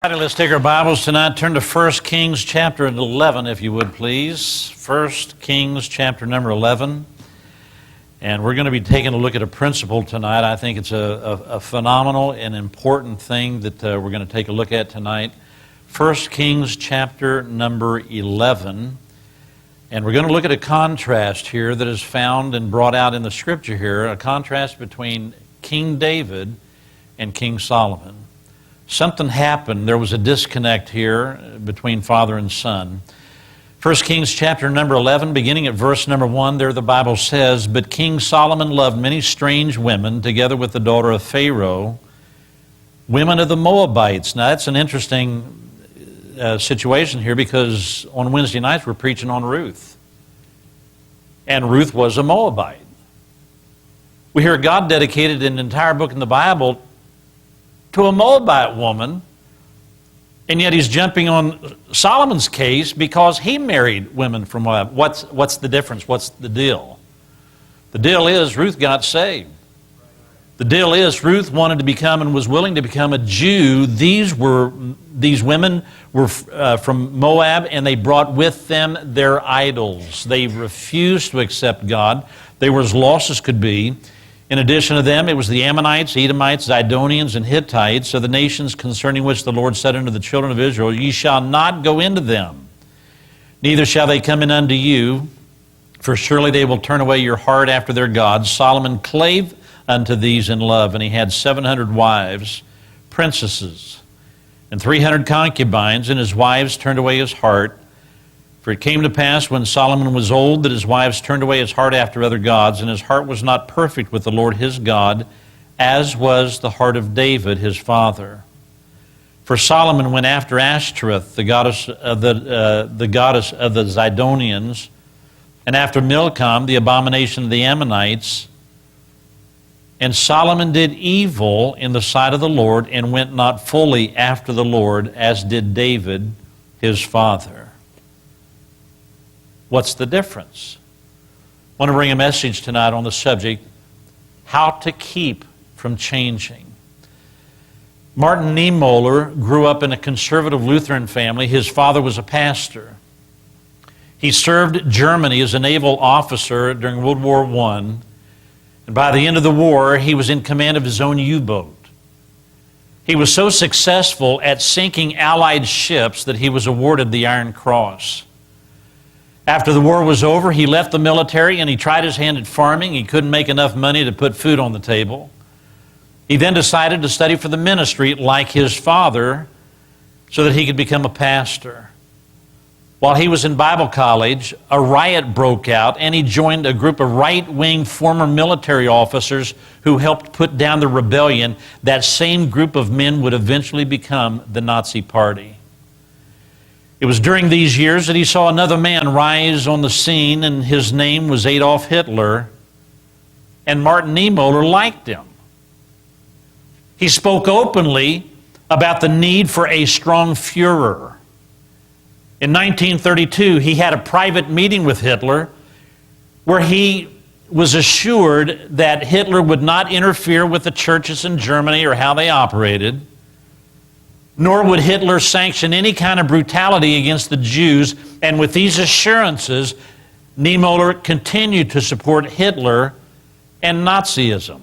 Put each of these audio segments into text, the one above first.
All right, let's take our Bibles tonight. Turn to 1 Kings chapter 11, if you would, please. 1 Kings chapter number 11. And we're going to be taking a look at a principle tonight. I think it's a phenomenal and important thing that we're going to take a look at tonight. 1 Kings chapter number 11. And we're going to look at a contrast here that is found and brought out in the Scripture here, a contrast between King David and King Solomon. Something happened. There was a disconnect here between father and son. 1 Kings chapter number 11, beginning at verse number 1, there the Bible says, "But King Solomon loved many strange women, together with the daughter of Pharaoh, women of the Moabites." Now that's an interesting situation here, because on Wednesday nights we're preaching on Ruth. And Ruth was a Moabite. We hear God dedicated an entire book in the Bible to a Moabite woman, and yet he's jumping on Solomon's case because he married women from Moab. What's the difference? What's the deal? The deal is Ruth got saved. The deal is Ruth wanted to become and was willing to become a Jew. These women were from Moab, and they brought with them their idols. They refused to accept God. They were as lost as could be. In addition to them, it was the Ammonites, Edomites, Zidonians, and Hittites, of the nations concerning which the Lord said unto the children of Israel, "Ye shall not go into them, neither shall they come in unto you, for surely they will turn away your heart after their gods." Solomon clave unto these in love, and he had 700 wives, princesses, and 300 concubines, and his wives turned away his heart. For it came to pass, when Solomon was old, that his wives turned away his heart after other gods, and his heart was not perfect with the Lord his God, as was the heart of David his father. For Solomon went after Ashtoreth, the goddess of the Zidonians, and after Milcom, the abomination of the Ammonites. And Solomon did evil in the sight of the Lord, and went not fully after the Lord, as did David his father. What's the difference? I want to bring a message tonight on the subject, how to keep from changing. Martin Niemöller grew up in a conservative Lutheran family. His father was a pastor. He served Germany as a naval officer during World War I, and by the end of the war, he was in command of his own U-boat. He was so successful at sinking Allied ships that he was awarded the Iron Cross. After the war was over, he left the military and he tried his hand at farming. He couldn't make enough money to put food on the table. He then decided to study for the ministry like his father so that he could become a pastor. While he was in Bible college, a riot broke out, and he joined a group of right-wing former military officers who helped put down the rebellion. That same group of men would eventually become the Nazi Party. It was during these years that he saw another man rise on the scene, and his name was Adolf Hitler, and Martin Niemöller liked him. He spoke openly about the need for a strong Führer. In 1932, he had a private meeting with Hitler where he was assured that Hitler would not interfere with the churches in Germany or how they operated, nor would Hitler sanction any kind of brutality against the Jews. And with these assurances, Niemöller continued to support Hitler and Nazism.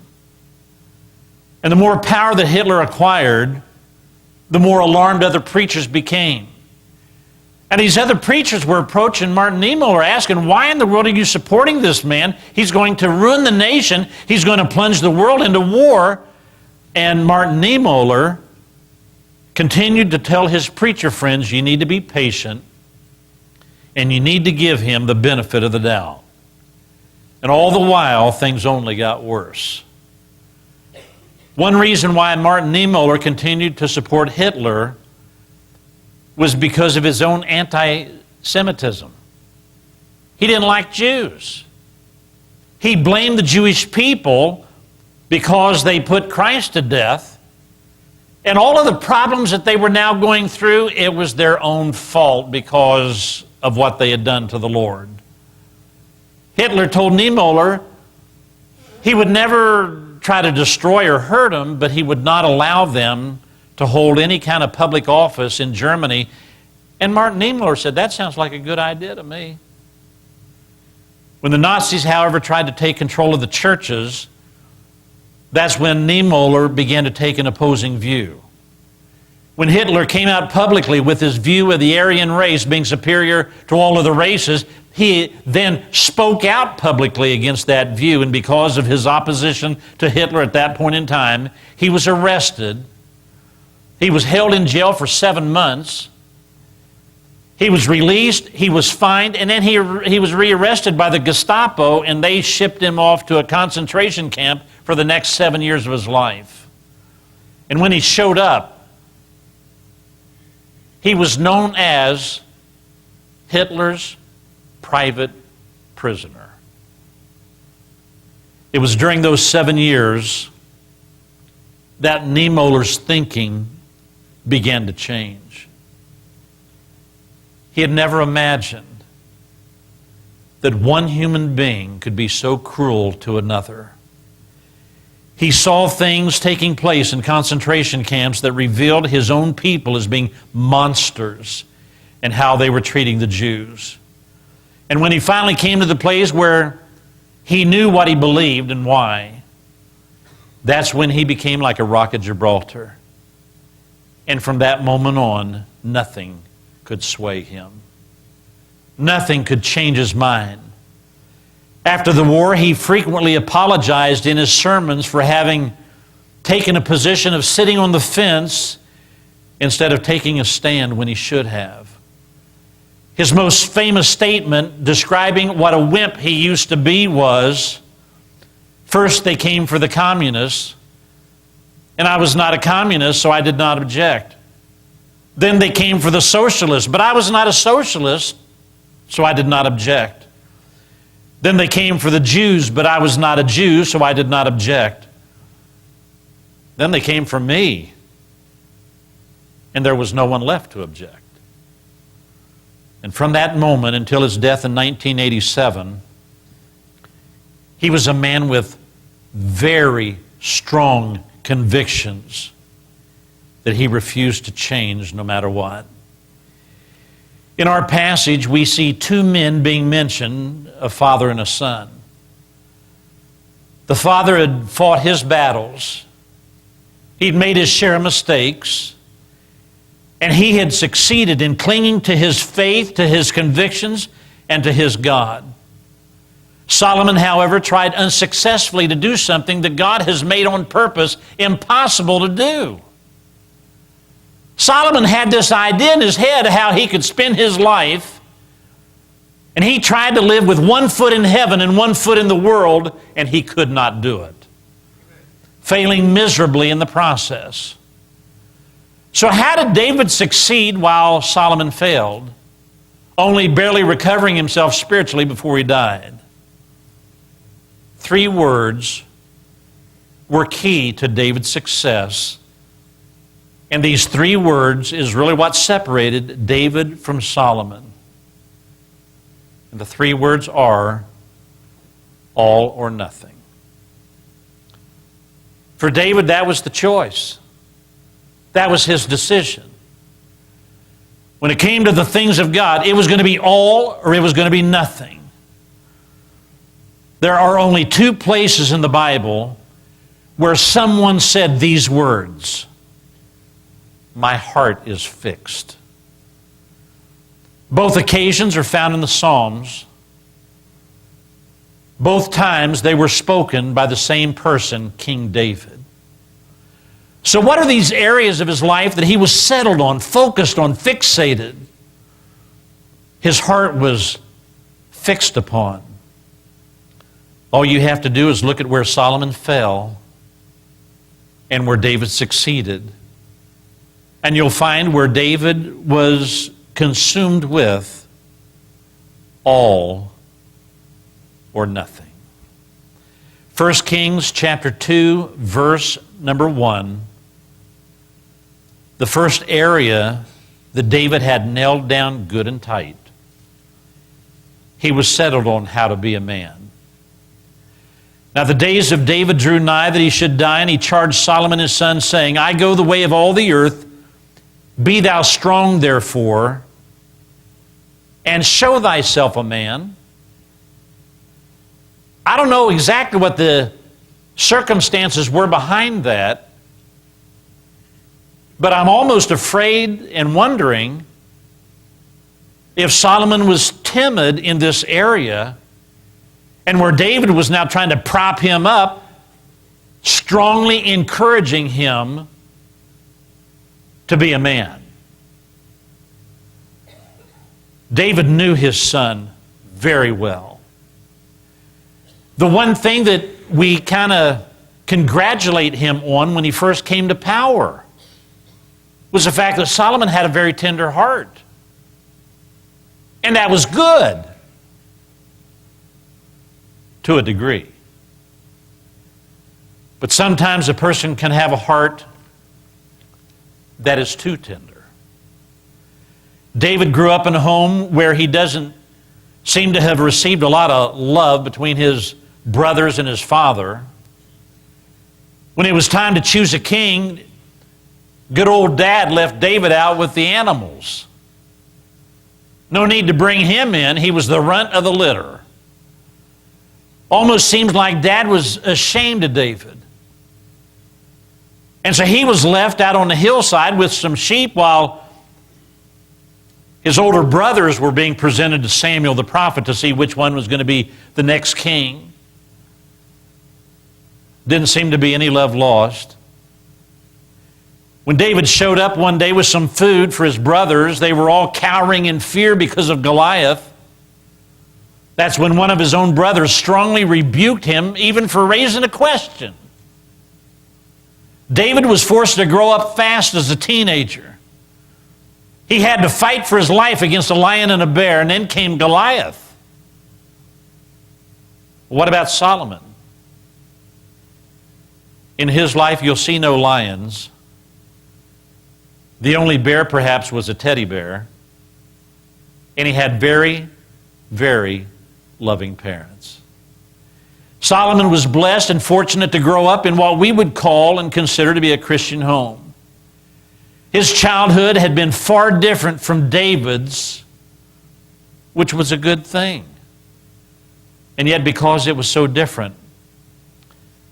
And the more power that Hitler acquired, the more alarmed other preachers became. And these other preachers were approaching Martin Niemöller, asking, "Why in the world are you supporting this man? He's going to ruin the nation. He's going to plunge the world into war." And Martin Niemöller continued to tell his preacher friends, "You need to be patient, and you need to give him the benefit of the doubt." And all the while, things only got worse. One reason why Martin Niemöller continued to support Hitler was because of his own anti-Semitism. He didn't like Jews. He blamed the Jewish people because they put Christ to death. And all of the problems that they were now going through, it was their own fault because of what they had done to the Lord. Hitler told Niemöller he would never try to destroy or hurt them, but he would not allow them to hold any kind of public office in Germany. And Martin Niemöller said, that sounds like a good idea to me. When the Nazis, however, tried to take control of the churches, that's when Niemöller began to take an opposing view. When Hitler came out publicly with his view of the Aryan race being superior to all other races, he then spoke out publicly against that view, and because of his opposition to Hitler at that point in time, he was arrested. He was held in jail for 7 months. He was released, he was fined, and then he was rearrested by the Gestapo, and they shipped him off to a concentration camp for the next 7 years of his life. And when he showed up, he was known as Hitler's private prisoner. It was during those 7 years that Niemöller's thinking began to change. He had never imagined that one human being could be so cruel to another. He saw things taking place in concentration camps that revealed his own people as being monsters and how they were treating the Jews. And when he finally came to the place where he knew what he believed and why, that's when he became like a rock at Gibraltar. And from that moment on, nothing could sway him. Nothing could change his mind. After the war, he frequently apologized in his sermons for having taken a position of sitting on the fence instead of taking a stand when he should have. His most famous statement describing what a wimp he used to be was, first they came for the communists, and I was not a communist, so I did not object. Then they came for the socialists, but I was not a socialist, so I did not object. Then they came for the Jews, but I was not a Jew, so I did not object. Then they came for me, and there was no one left to object. And from that moment until his death in 1987, he was a man with very strong convictions that he refused to change no matter what. In our passage, we see two men being mentioned, a father and a son. The father had fought his battles. He'd made his share of mistakes. And he had succeeded in clinging to his faith, to his convictions, and to his God. Solomon, however, tried unsuccessfully to do something that God has made on purpose impossible to do. Solomon had this idea in his head of how he could spend his life, and he tried to live with 1 foot in heaven and 1 foot in the world, and he could not do it, failing miserably in the process. So how did David succeed while Solomon failed, only barely recovering himself spiritually before he died? 3 words were key to David's success. And these 3 words is really what separated David from Solomon. And the 3 words are all or nothing. For David, that was the choice. That was his decision. When it came to the things of God, it was going to be all or it was going to be nothing. There are only 2 places in the Bible where someone said these words: my heart is fixed. Both occasions are found in the Psalms. Both times they were spoken by the same person, King David. So what are these areas of his life that he was settled on, focused on, fixated? His heart was fixed upon. All you have to do is look at where Solomon fell and where David succeeded. And you'll find where David was consumed with all or nothing. 1 Kings chapter 2, verse number 1. The first area that David had nailed down good and tight. He was settled on how to be a man. Now the days of David drew nigh that he should die, and he charged Solomon his son, saying, I go the way of all the earth. Be thou strong, therefore, and show thyself a man. I don't know exactly what the circumstances were behind that, but I'm almost afraid and wondering if Solomon was timid in this area, and where David was now trying to prop him up, strongly encouraging him to be a man. David knew his son very well. The one thing that we kind of congratulate him on when he first came to power was the fact that Solomon had a very tender heart. And that was good to a degree. But sometimes a person can have a heart that is too tender. David grew up in a home where he doesn't seem to have received a lot of love between his brothers and his father. When it was time to choose a king, good old dad left David out with the animals. No need to bring him in. He was the runt of the litter. Almost seems like dad was ashamed of David. And so he was left out on the hillside with some sheep while his older brothers were being presented to Samuel the prophet to see which one was going to be the next king. Didn't seem to be any love lost. When David showed up one day with some food for his brothers, they were all cowering in fear because of Goliath. That's when one of his own brothers strongly rebuked him, even for raising a question. David was forced to grow up fast as a teenager. He had to fight for his life against a lion and a bear, and then came Goliath. What about Solomon? In his life, you'll see no lions. The only bear, perhaps, was a teddy bear. And he had very, very loving parents. Solomon was blessed and fortunate to grow up in what we would call and consider to be a Christian home. His childhood had been far different from David's, which was a good thing. And yet, because it was so different,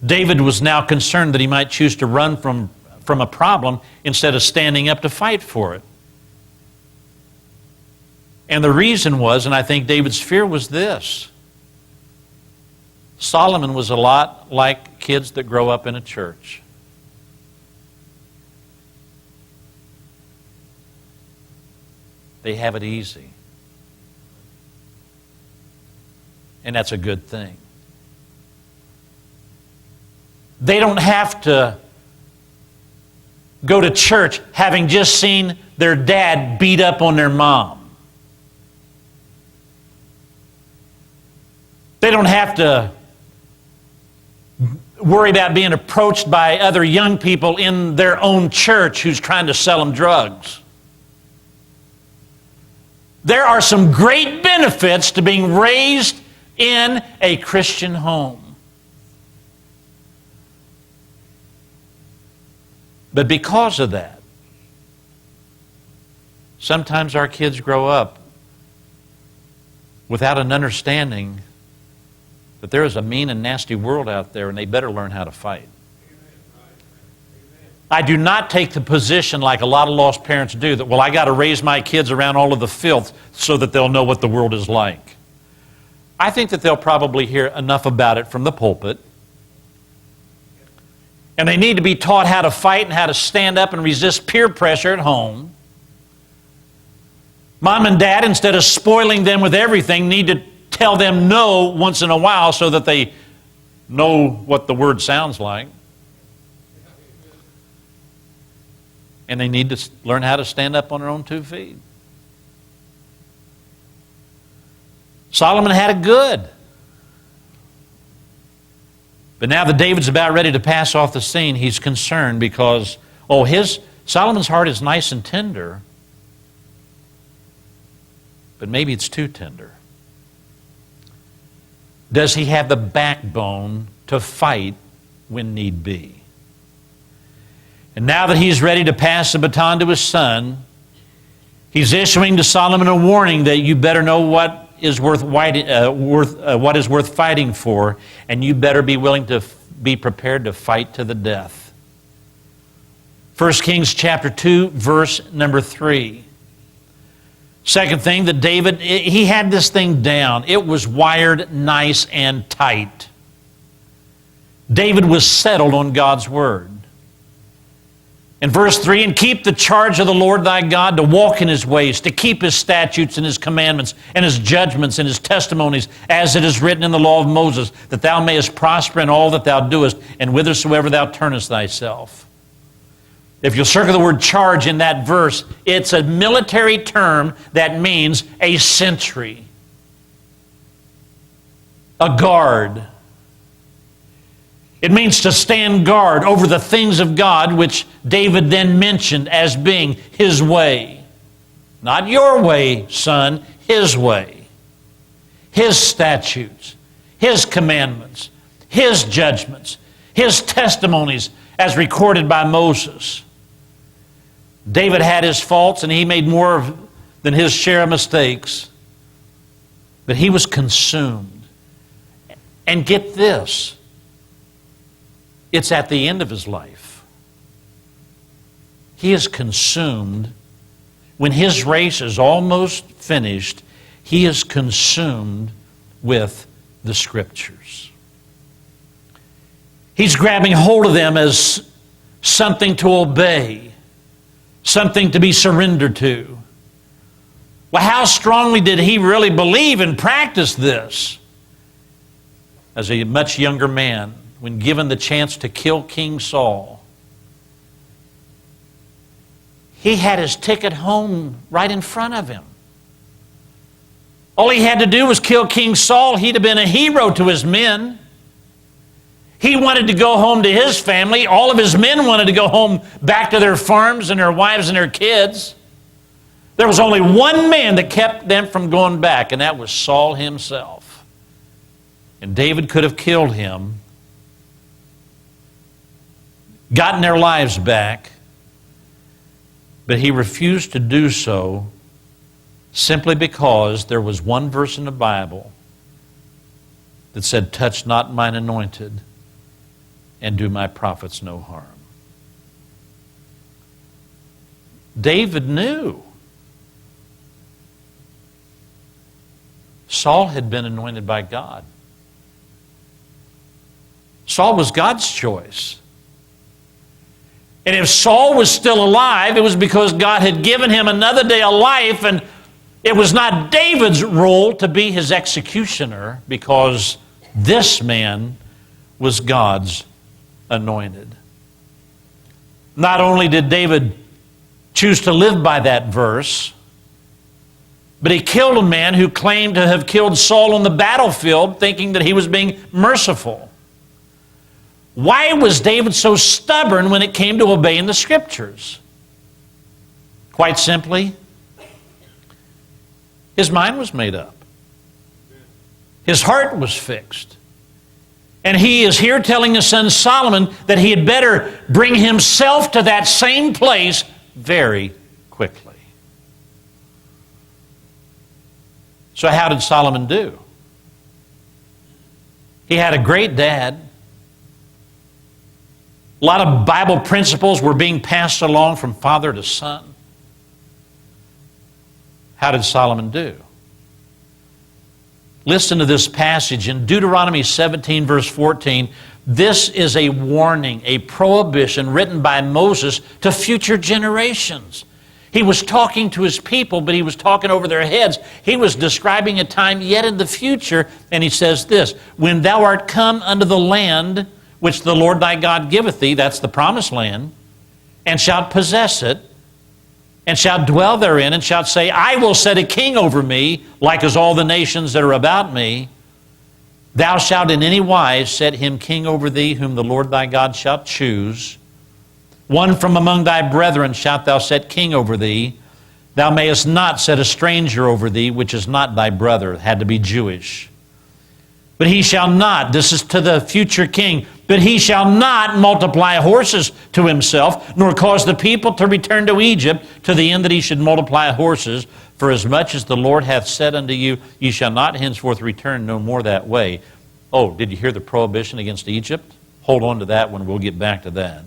David was now concerned that he might choose to run from a problem instead of standing up to fight for it. And the reason was, and I think David's fear was this: Solomon was a lot like kids that grow up in a church. They have it easy. And that's a good thing. They don't have to go to church having just seen their dad beat up on their mom. They don't have to worry about being approached by other young people in their own church who's trying to sell them drugs. There are some great benefits to being raised in a Christian home. But because of that, sometimes our kids grow up without an understanding that there is a mean and nasty world out there, and they better learn how to fight. I do not take the position like a lot of lost parents do that, well, I got to raise my kids around all of the filth so that they'll know what the world is like. I think that they'll probably hear enough about it from the pulpit. And they need to be taught how to fight and how to stand up and resist peer pressure at home. Mom and dad, instead of spoiling them with everything, need to tell them no once in a while so that they know what the word sounds like. And they need to learn how to stand up on their own 2 feet. Solomon had it good. But now that David's about ready to pass off the scene, he's concerned because, Solomon's heart is nice and tender, but maybe it's too tender. Does he have the backbone to fight when need be. And now that he's ready to pass the baton to his son, he's issuing to Solomon a warning that you better know what is worth fighting for, and you better be willing to be prepared to fight to the death. 1 Kings chapter 2, verse number 3. Second thing, that David, he had this thing down. It was wired nice and tight. David was settled on God's word. In verse 3, and keep the charge of the Lord thy God, to walk in his ways, to keep his statutes and his commandments and his judgments and his testimonies, as it is written in the law of Moses, that thou mayest prosper in all that thou doest, and whithersoever thou turnest thyself. If you'll circle the word charge in that verse, it's a military term that means a sentry, a guard. It means to stand guard over the things of God, which David then mentioned as being his way. Not your way, son, his way. His statutes, his commandments, his judgments, his testimonies as recorded by Moses. David had his faults, and he made more than his share of mistakes. But he was consumed. And get this, it's at the end of his life. He is consumed. When his race is almost finished, he is consumed with the Scriptures. He's grabbing hold of them as something to obey, something to be surrendered to. Well, how strongly did he really believe and practice this? As a much younger man, when given the chance to kill King Saul, he had his ticket home right in front of him. All he had to do was kill King Saul. He'd have been a hero to his men. He wanted to go home to his family. All of his men wanted to go home back to their farms and their wives and their kids. There was only one man that kept them from going back, and that was Saul himself. And David could have killed him, gotten their lives back, but he refused to do so simply because there was one verse in the Bible that said, touch not mine anointed, and do my prophets no harm. David knew Saul had been anointed by God. Saul was God's choice. And if Saul was still alive, it was because God had given him another day of life, and it was not David's role to be his executioner, because this man was God's anointed. Not only did David choose to live by that verse, but he killed a man who claimed to have killed Saul on the battlefield, thinking that he was being merciful. Why was David so stubborn when it came to obeying the Scriptures? Quite simply, his mind was made up. His heart was fixed. And he is here telling his son Solomon that he had better bring himself to that same place very quickly. So how did Solomon do? He had a great dad. A lot of Bible principles were being passed along from father to son. How did Solomon do? Listen to this passage in Deuteronomy 17, verse 14. This is a warning, a prohibition written by Moses to future generations. He was talking to his people, but he was talking over their heads. He was describing a time yet in the future, and he says this, when thou art come unto the land which the Lord thy God giveth thee, that's the promised land, and shalt possess it, and shalt dwell therein, and shalt say, I will set a king over me, like as all the nations that are about me. Thou shalt in any wise set him king over thee, whom the Lord thy God shalt choose. One from among thy brethren shalt thou set king over thee. Thou mayest not set a stranger over thee, which is not thy brother. It had to be Jewish. But he shall not, this is to the future king, but he shall not multiply horses to himself, nor cause the people to return to Egypt, to the end that he should multiply horses. For as much as the Lord hath said unto you, ye shall not henceforth return no more that way. Oh, did you hear the prohibition against Egypt? Hold on to that one, we'll get back to that.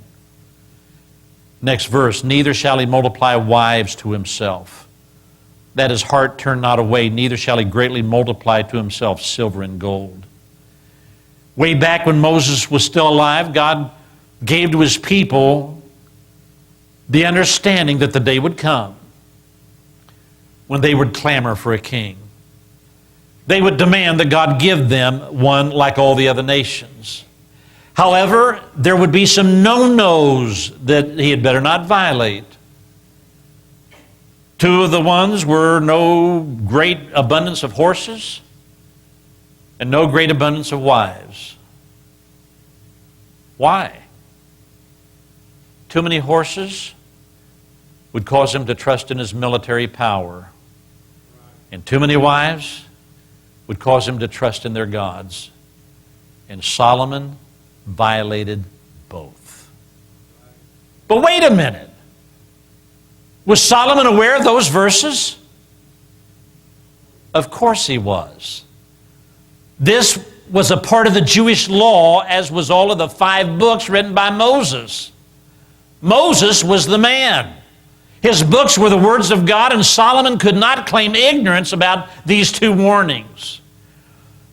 Next verse, neither shall he multiply wives to himself, that his heart turn not away, neither shall he greatly multiply to himself silver and gold. Way back when Moses was still alive, God gave to his people the understanding that the day would come when they would clamor for a king. They would demand that God give them one like all the other nations. However, there would be some no-nos that he had better not violate. Two of the ones were no great abundance of horses and no great abundance of wives. Why? Too many horses would cause him to trust in his military power. And too many wives would cause him to trust in their gods. And Solomon violated both. But wait a minute. Was Solomon aware of those verses? Of course he was. This was a part of the Jewish law, as was all of the 5 books written by Moses. Moses was the man. His books were the words of God, and Solomon could not claim ignorance about these 2 warnings.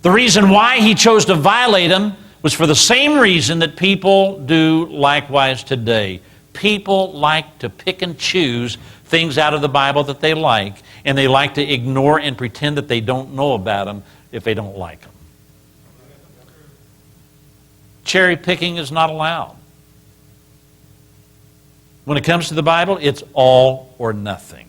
The reason why he chose to violate them was for the same reason that people do likewise today. People like to pick and choose things out of the Bible that they like, and they like to ignore and pretend that they don't know about them if they don't like them. Cherry picking is not allowed. When it comes to the Bible, it's all or nothing.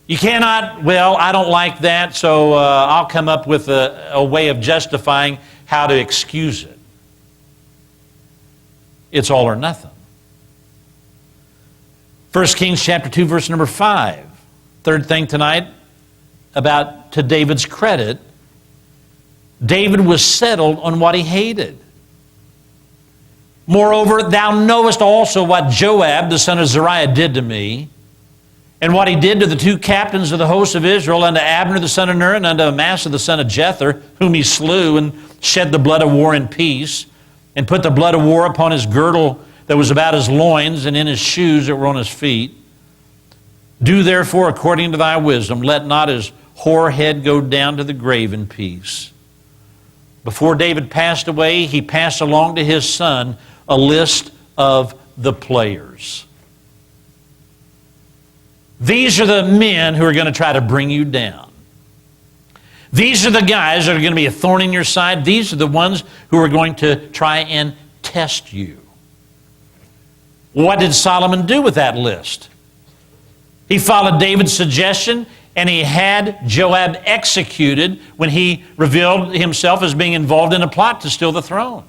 You cannot, well, I don't like that, so I'll come up with a way of justifying how to excuse it. It's all or nothing. 1 Kings chapter 2, verse number 5. Third thing tonight, about to David's credit, David was settled on what he hated. Moreover, thou knowest also what Joab, the son of Zeruiah, did to me, and what he did to the 2 captains of the host of Israel, unto Abner the son of Ner, and unto Amasa the son of Jether, whom he slew, and shed the blood of war in peace, and put the blood of war upon his girdle that was about his loins, and in his shoes that were on his feet. Do therefore according to thy wisdom. Let not his hoar head go down to the grave in peace. Before David passed away, he passed along to his son a list of the players. These are the men who are going to try to bring you down. These are the guys that are going to be a thorn in your side. These are the ones who are going to try and test you. What did Solomon do with that list? He followed David's suggestion, and he had Joab executed when he revealed himself as being involved in a plot to steal the throne.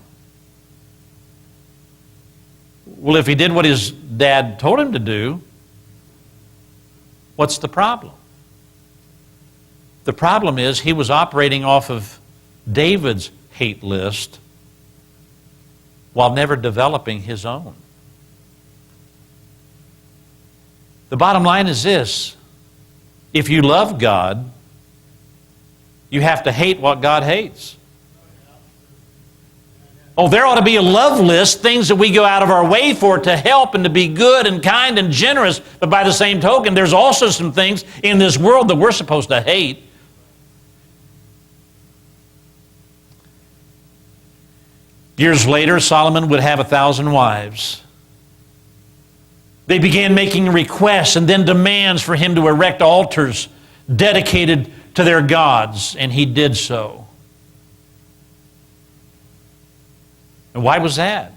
Well, if he did what his dad told him to do, what's the problem? The problem is he was operating off of David's hate list while never developing his own. The bottom line is this: if you love God, you have to hate what God hates. Oh, there ought to be a love list, things that we go out of our way for to help and to be good and kind and generous. But by the same token, there's also some things in this world that we're supposed to hate. Years later, Solomon would have 1,000 wives. They began making requests and then demands for him to erect altars dedicated to their gods, and he did so. And why was that?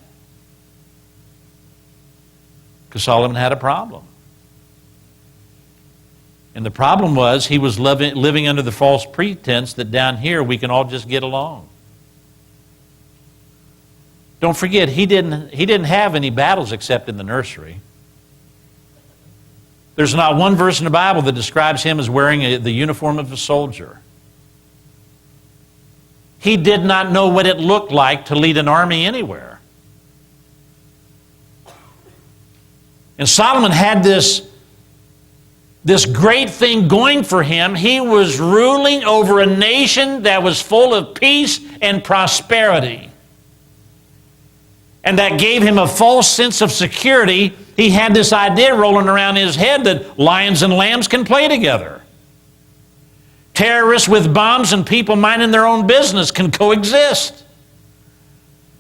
Because Solomon had a problem. And the problem was he was living under the false pretense that down here we can all just get along. Don't forget, he didn't have any battles except in the nursery. There's not one verse in the Bible that describes him as wearing the uniform of a soldier. He did not know what it looked like to lead an army anywhere. And Solomon had this great thing going for him. He was ruling over a nation that was full of peace and prosperity. And that gave him a false sense of security. He had this idea rolling around his head that lions and lambs can play together. Terrorists with bombs and people minding their own business can coexist.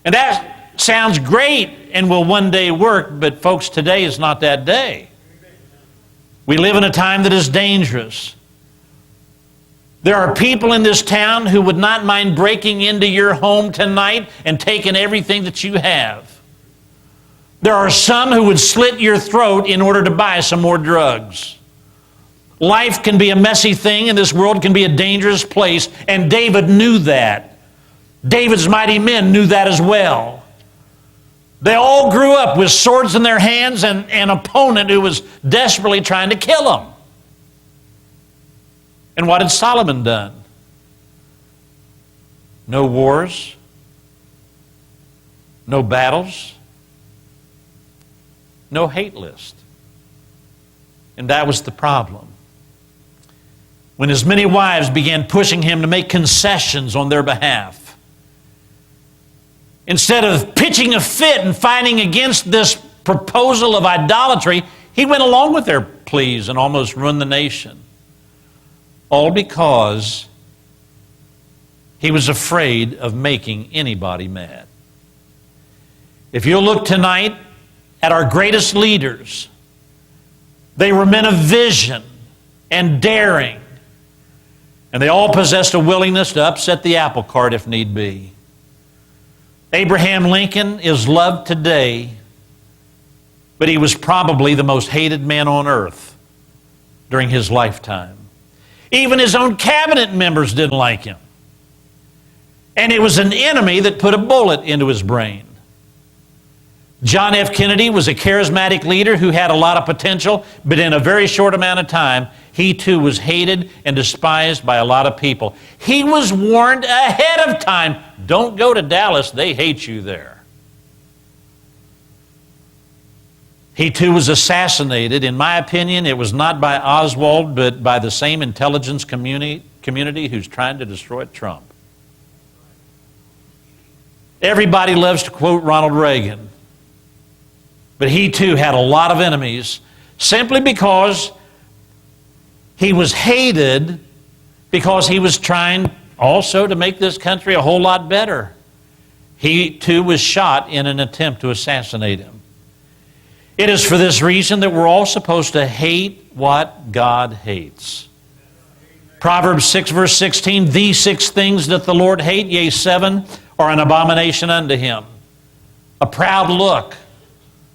And that sounds great and will one day work, but folks, today is not that day. We live in a time that is dangerous. There are people in this town who would not mind breaking into your home tonight and taking everything that you have. There are some who would slit your throat in order to buy some more drugs. Life can be a messy thing, and this world can be a dangerous place, and David knew that. David's mighty men knew that as well. They all grew up with swords in their hands and an opponent who was desperately trying to kill them. And what had Solomon done? No wars, no battles, no hate list. And that was the problem. When his many wives began pushing him to make concessions on their behalf, instead of pitching a fit and fighting against this proposal of idolatry, he went along with their pleas and almost ruined the nation. All because he was afraid of making anybody mad. If you'll look tonight at our greatest leaders, they were men of vision and daring. And they all possessed a willingness to upset the apple cart if need be. Abraham Lincoln is loved today, but he was probably the most hated man on earth during his lifetime. Even his own cabinet members didn't like him. And it was an enemy that put a bullet into his brain. John F. Kennedy was a charismatic leader who had a lot of potential, but in a very short amount of time, he too was hated and despised by a lot of people. He was warned ahead of time, don't go to Dallas, they hate you there. He too was assassinated. In my opinion, it was not by Oswald, but by the same intelligence community who's trying to destroy Trump. Everybody loves to quote Ronald Reagan. But he too had a lot of enemies simply because he was hated, because he was trying also to make this country a whole lot better. He too was shot in an attempt to assassinate him. It is for this reason that we're all supposed to hate what God hates. Proverbs 6 verse 16, these 6 things that the Lord hate, yea, 7, are an abomination unto him. A proud look,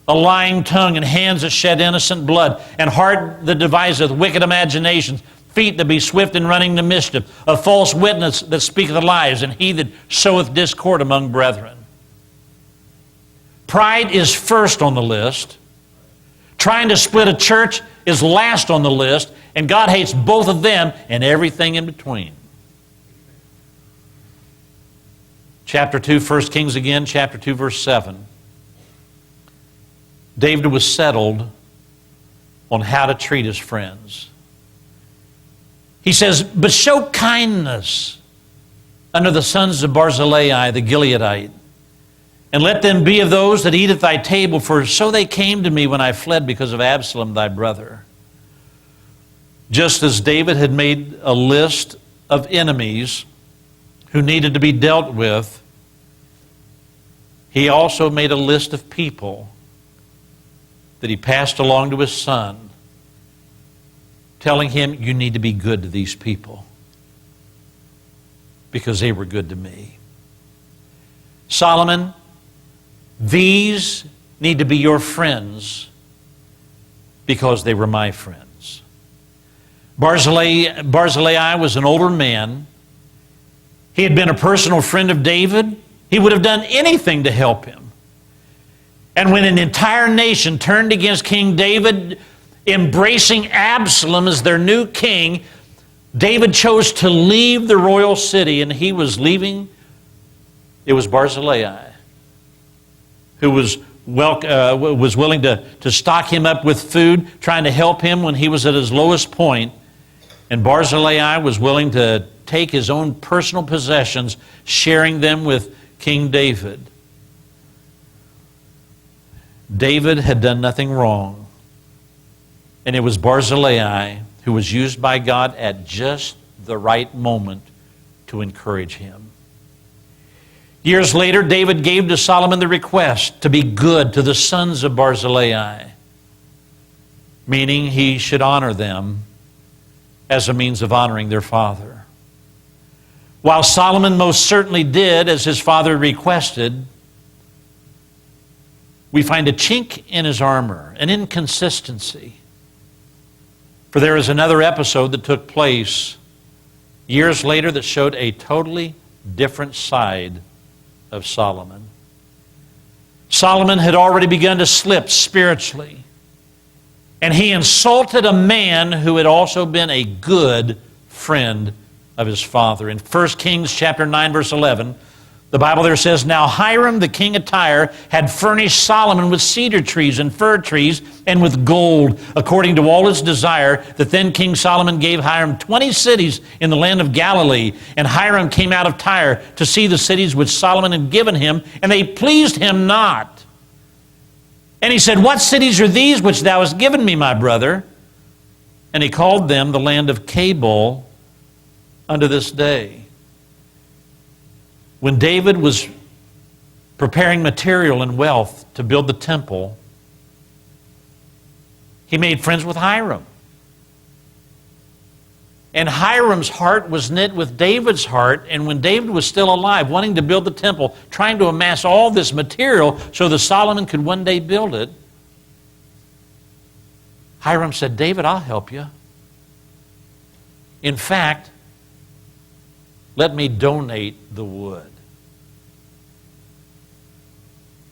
a lying tongue, and hands that shed innocent blood, and heart that deviseth wicked imaginations, feet that be swift in running to mischief, a false witness that speaketh lies, and he that soweth discord among brethren. Pride is first on the list. Trying to split a church is last on the list, and God hates both of them and everything in between. Chapter 2, 1 Kings again, chapter 2, verse 7. David was settled on how to treat his friends. He says, but show kindness unto the sons of Barzillai the Gileadite, and let them be of those that eat at thy table, for so they came to me when I fled because of Absalom thy brother. Just as David had made a list of enemies who needed to be dealt with, he also made a list of people that he passed along to his son, telling him, you need to be good to these people because they were good to me. Solomon, these need to be your friends because they were my friends. Barzillai was an older man. He had been a personal friend of David. He would have done anything to help him. And when an entire nation turned against King David, embracing Absalom as their new king, David chose to leave the royal city, and he was leaving It was Barzillai who was willing to stock him up with food, trying to help him when he was at his lowest point. And Barzillai was willing to take his own personal possessions, sharing them with King David. David had done nothing wrong. And it was Barzillai who was used by God at just the right moment to encourage him. Years later, David gave to Solomon the request to be good to the sons of Barzillai, meaning he should honor them as a means of honoring their father. While Solomon most certainly did as his father requested, we find a chink in his armor, an inconsistency. For there is another episode that took place years later that showed a totally different side of Solomon. Solomon had already begun to slip spiritually, and he insulted a man who had also been a good friend of his father. In 1 Kings chapter 9, verse 11, the Bible there says, "Now Hiram, the king of Tyre, had furnished Solomon with cedar trees and fir trees and with gold, according to all his desire, that then King Solomon gave Hiram 20 cities in the land of Galilee. And Hiram came out of Tyre to see the cities which Solomon had given him, and they pleased him not. And he said, What cities are these which thou hast given me, my brother? And he called them the land of Cabul unto this day." When David was preparing material and wealth to build the temple, he made friends with Hiram. And Hiram's heart was knit with David's heart, and when David was still alive, wanting to build the temple, trying to amass all this material so that Solomon could one day build it, Hiram said, "David, I'll help you. In fact, let me donate the wood."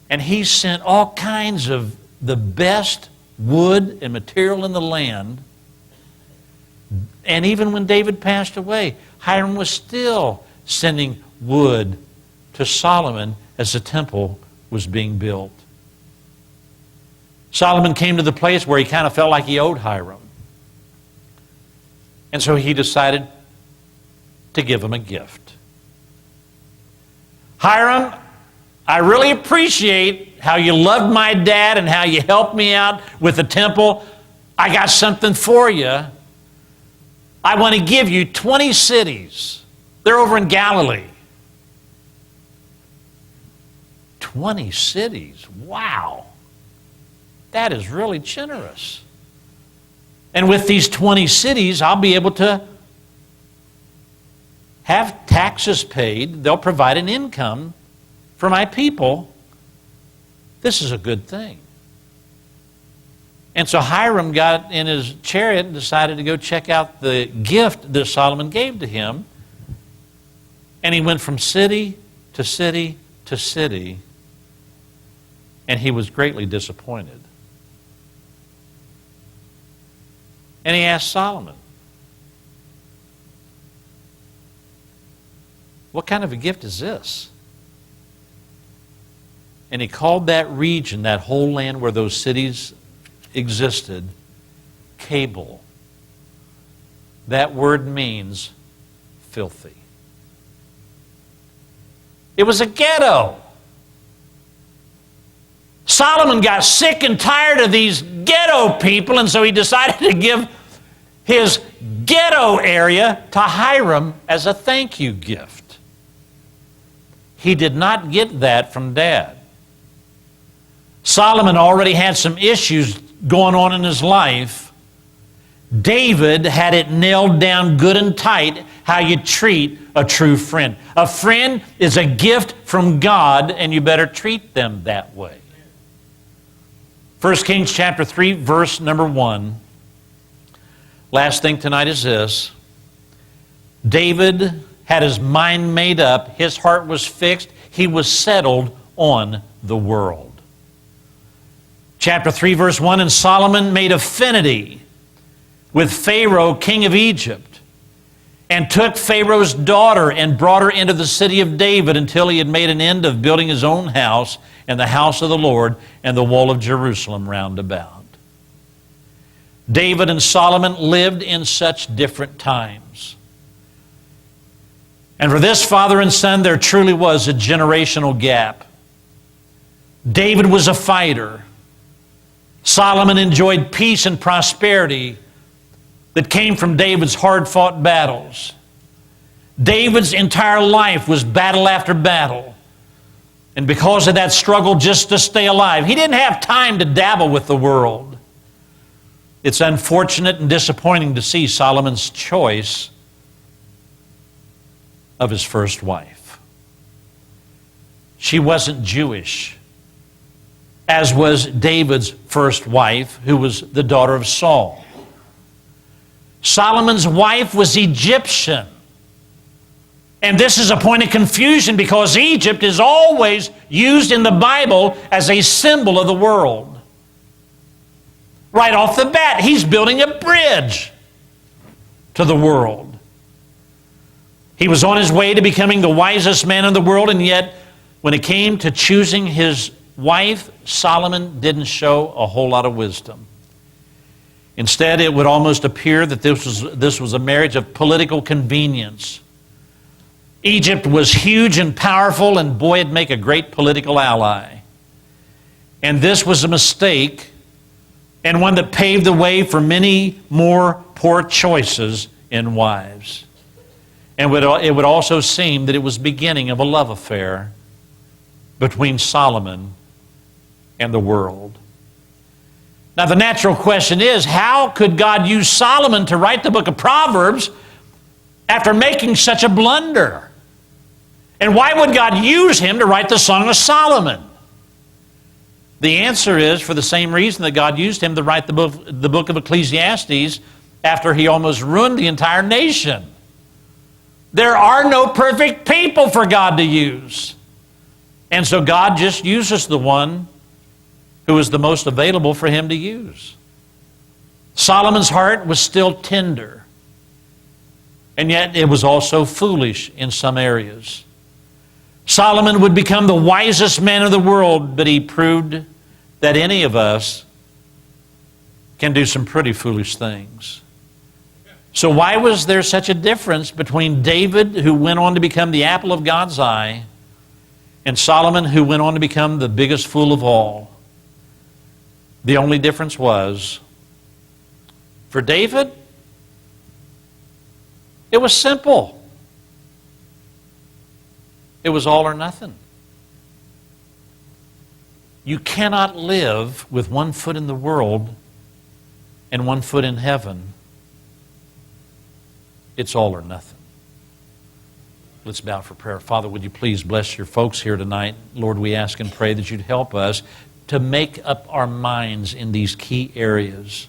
And he sent all kinds of the best wood and material in the land. And even when David passed away, Hiram was still sending wood to Solomon as the temple was being built. Solomon came to the place where he kind of felt like he owed Hiram. And so he decided to give him a gift. "Hiram, I really appreciate how you loved my dad and how you helped me out with the temple. I got something for you. I want to give you 20 cities. They're over in Galilee." 20 cities. Wow. That is really generous. "And with these 20 cities, I'll be able to have taxes paid. They'll provide an income for my people. This is a good thing." And so Hiram got in his chariot and decided to go check out the gift that Solomon gave to him. And he went from city to city to city, and he was greatly disappointed. And he asked Solomon, "What kind of a gift is this?" And he called that region, that whole land where those cities existed, Cabul. That word means filthy. It was a ghetto. Solomon got sick and tired of these ghetto people, and so he decided to give his ghetto area to Hiram as a thank you gift. He did not get that from Dad. Solomon already had some issues going on in his life. David had it nailed down good and tight how you treat a true friend. A friend is a gift from God, and you better treat them that way. 1 Kings chapter 3, verse number 1. Last thing tonight is this. David had his mind made up. His heart was fixed. He was settled on the world. Chapter 3, verse 1, "And Solomon made affinity with Pharaoh, king of Egypt, and took Pharaoh's daughter and brought her into the city of David until he had made an end of building his own house and the house of the Lord and the wall of Jerusalem round about. David and Solomon lived in such different times. And for this father and son, there truly was a generational gap. David was a fighter. Solomon enjoyed peace and prosperity that came from David's hard-fought battles. David's entire life was battle after battle. And because of that struggle just to stay alive, he didn't have time to dabble with the world. It's unfortunate and disappointing to see Solomon's choice of his first wife. She wasn't Jewish, as was David's first wife, who was the daughter of Saul. Solomon's wife was Egyptian. And this is a point of confusion because Egypt is always used in the Bible as a symbol of the world. Right off the bat, he's building a bridge to the world. He was on his way to becoming the wisest man in the world, and yet when it came to choosing his wife, Solomon didn't show a whole lot of wisdom. Instead, it would almost appear that this was a marriage of political convenience. Egypt was huge and powerful, and boy, it'd make a great political ally. And this was a mistake, and one that paved the way for many more poor choices in wives. And it would also seem that it was the beginning of a love affair between Solomon and the world. Now, the natural question is, how could God use Solomon to write the book of Proverbs after making such a blunder? And why would God use him to write the Song of Solomon? The answer is for the same reason that God used him to write the book of Ecclesiastes after he almost ruined the entire nation. There are no perfect people for God to use. And so God just uses the one who was the most available for him to use. Solomon's heart was still tender, and yet it was also foolish in some areas. Solomon would become the wisest man of the world, but he proved that any of us can do some pretty foolish things. So why was there such a difference between David, who went on to become the apple of God's eye, and Solomon, who went on to become the biggest fool of all? The only difference was, for David, it was simple. It was all or nothing. You cannot live with one foot in the world and one foot in heaven. It's all or nothing. Let's bow for prayer. Father, would you please bless your folks here tonight? Lord, we ask and pray that you'd help us to make up our minds in these key areas.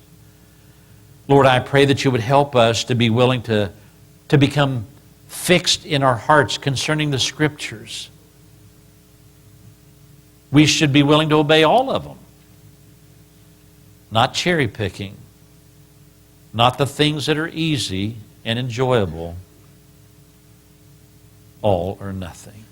Lord, I pray that you would help us to be willing to become fixed in our hearts concerning the Scriptures. We should be willing to obey all of them. Not cherry picking. Not the things that are easy and enjoyable. All or nothing.